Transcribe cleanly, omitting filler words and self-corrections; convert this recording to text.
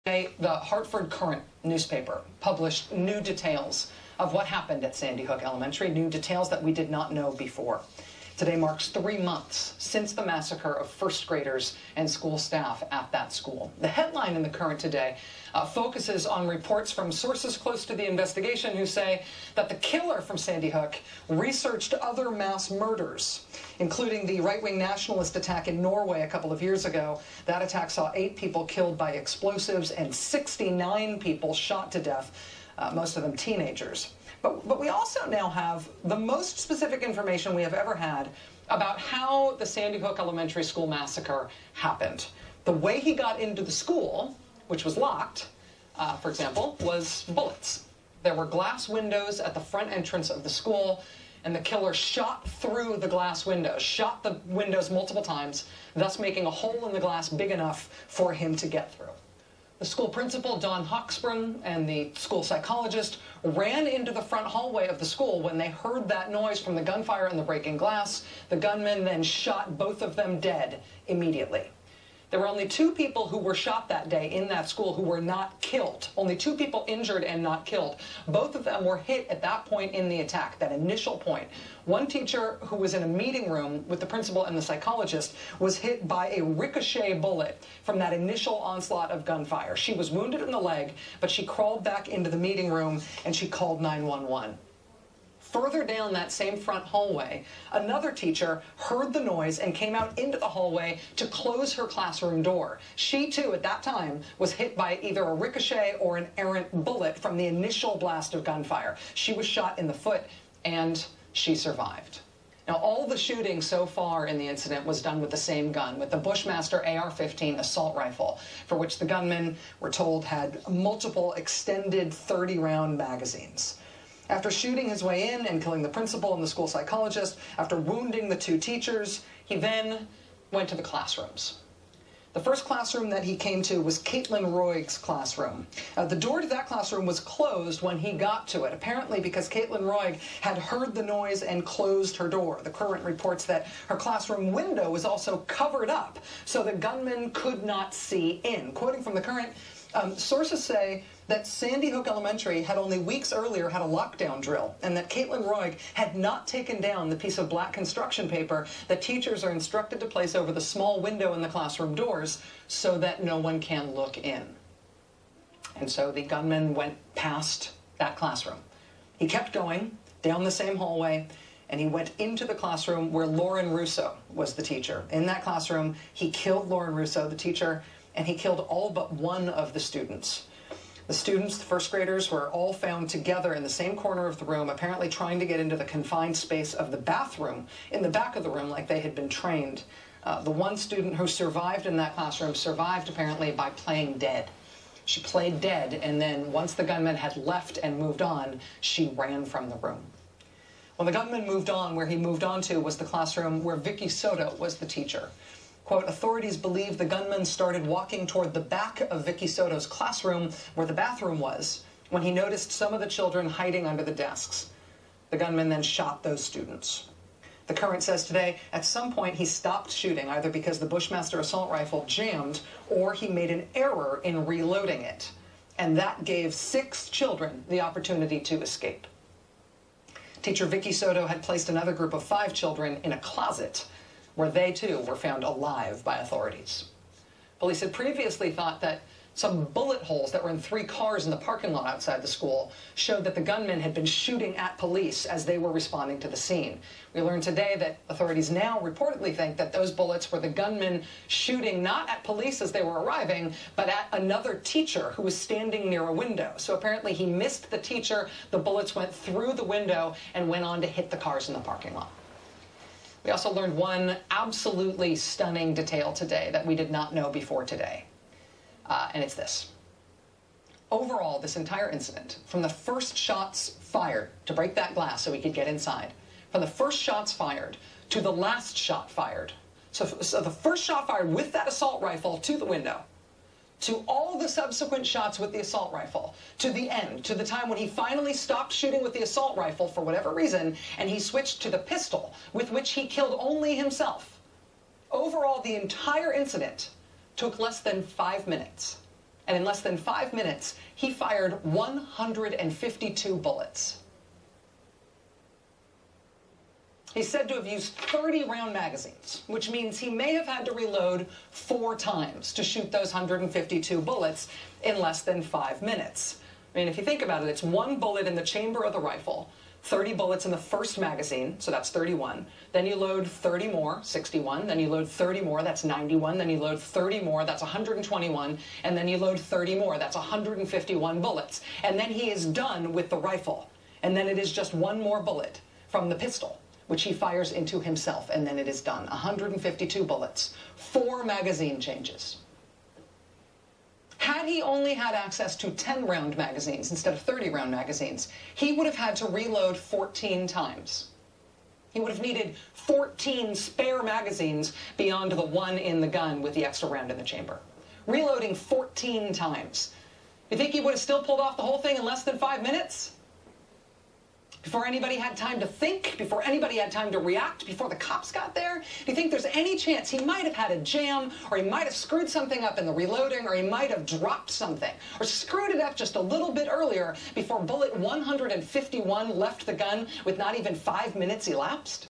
The Hartford Courant newspaper published new details of what happened at Sandy Hook Elementary, new details that we did not know before. Today marks 3 months since the massacre of first graders and school staff at that school. The headline in the Courant today focuses on reports from sources close to the investigation who say that the killer from Sandy Hook researched other mass murders, including the right-wing nationalist attack in Norway a couple of years ago. That attack saw 8 people killed by explosives and 69 people shot to death, most of them teenagers. But we also now have the most specific information we have ever had about how the Sandy Hook Elementary School massacre happened. The way he got into the school, which was locked, for example, was bullets. There were glass windows at the front entrance of the school, and the killer shot through the glass windows, shot the windows multiple times, thus making a hole in the glass big enough for him to get through. The school principal, Don Hawksbrun, and the school psychologist ran into the front hallway of the school when they heard that noise from the gunfire and the breaking glass. The gunman then shot both of them dead immediately. There were only 2 people who were shot that day in that school who were not killed. Only 2 people injured and not killed. Both of them were hit at that point in the attack, that initial point. One teacher who was in a meeting room with the principal and the psychologist was hit by a ricochet bullet from that initial onslaught of gunfire. She was wounded in the leg, but she crawled back into the meeting room and she called 911. Further down that same front hallway, another teacher heard the noise and came out into the hallway to close her classroom door. She, too, at that time, was hit by either a ricochet or an errant bullet from the initial blast of gunfire. She was shot in the foot, and she survived. Now, all the shooting so far in the incident was done with the same gun, with the Bushmaster AR-15 assault rifle, for which the gunman, we're told, had multiple extended 30-round magazines. After shooting his way in and killing the principal and the school psychologist, after wounding the 2 teachers, he then went to the classrooms. The first classroom that he came to was Caitlin Roig's classroom. The door to that classroom was closed when he got to it, apparently because Caitlin Roig had heard the noise and closed her door. The Courant reports that her classroom window was also covered up so the gunman could not see in. Quoting from the Courant, sources say that Sandy Hook Elementary had only weeks earlier had a lockdown drill, and that Caitlin Roig had not taken down the piece of black construction paper that teachers are instructed to place over the small window in the classroom doors so that no one can look in. And so the gunman went past that classroom. He kept going down the same hallway, and he went into the classroom where Lauren Russo was the teacher. In that classroom, he killed Lauren Russo, the teacher, and he killed all but 1 of the students. The students, the first graders, were all found together in the same corner of the room, apparently trying to get into the confined space of the bathroom in the back of the room like they had been trained. The one student who survived in that classroom survived apparently by playing dead. She played dead, and then once the gunman had left and moved on, she ran from the room. When the gunman moved on, where he moved on to was the classroom where Vicky Soto was the teacher. Quote, authorities believe the gunman started walking toward the back of Vicky Soto's classroom, where the bathroom was, when he noticed some of the children hiding under the desks. The gunman then shot those students. The Courant says today, at some point he stopped shooting, either because the Bushmaster assault rifle jammed or he made an error in reloading it. And that gave 6 children the opportunity to escape. Teacher Vicky Soto had placed another group of 5 children in a closet, where they, too, were found alive by authorities. Police had previously thought that some bullet holes that were in 3 cars in the parking lot outside the school showed that the gunman had been shooting at police as they were responding to the scene. We learned today that authorities now reportedly think that those bullets were the gunman shooting not at police as they were arriving, but at another teacher who was standing near a window. So apparently he missed the teacher, the bullets went through the window and went on to hit the cars in the parking lot. We also learned one absolutely stunning detail today that we did not know before today, and it's this. Overall, this entire incident, from the first shots fired to break that glass so we could get inside, from the first shots fired to the last shot fired, so the first shot fired with that assault rifle to the window, to all the subsequent shots with the assault rifle, to the end, to the time when he finally stopped shooting with the assault rifle for whatever reason, and he switched to the pistol, with which he killed only himself. Overall, the entire incident took less than 5 minutes. And in less than 5 minutes, he fired 152 bullets. He's said to have used 30-round magazines, which means he may have had to reload 4 times to shoot those 152 bullets in less than 5 minutes. I mean, if you think about it, it's 1 bullet in the chamber of the rifle, 30 bullets in the first magazine, so that's 31. Then you load 30 more, 61. Then you load 30 more, that's 91. Then you load 30 more, that's 121. And then you load 30 more, that's 151 bullets. And then he is done with the rifle. And then it is just 1 more bullet from the pistol, which he fires into himself, and then it is done. 152 bullets, 4 magazine changes. Had he only had access to 10-round magazines instead of 30-round magazines, he would have had to reload 14 times. He would have needed 14 spare magazines beyond the 1 in the gun with the extra round in the chamber. Reloading 14 times. You think he would have still pulled off the whole thing in less than 5 minutes? Before anybody had time to think, before anybody had time to react, before the cops got there? Do you think there's any chance he might have had a jam, or he might have screwed something up in the reloading, or he might have dropped something, or screwed it up just a little bit earlier before bullet 151 left the gun with not even 5 minutes elapsed?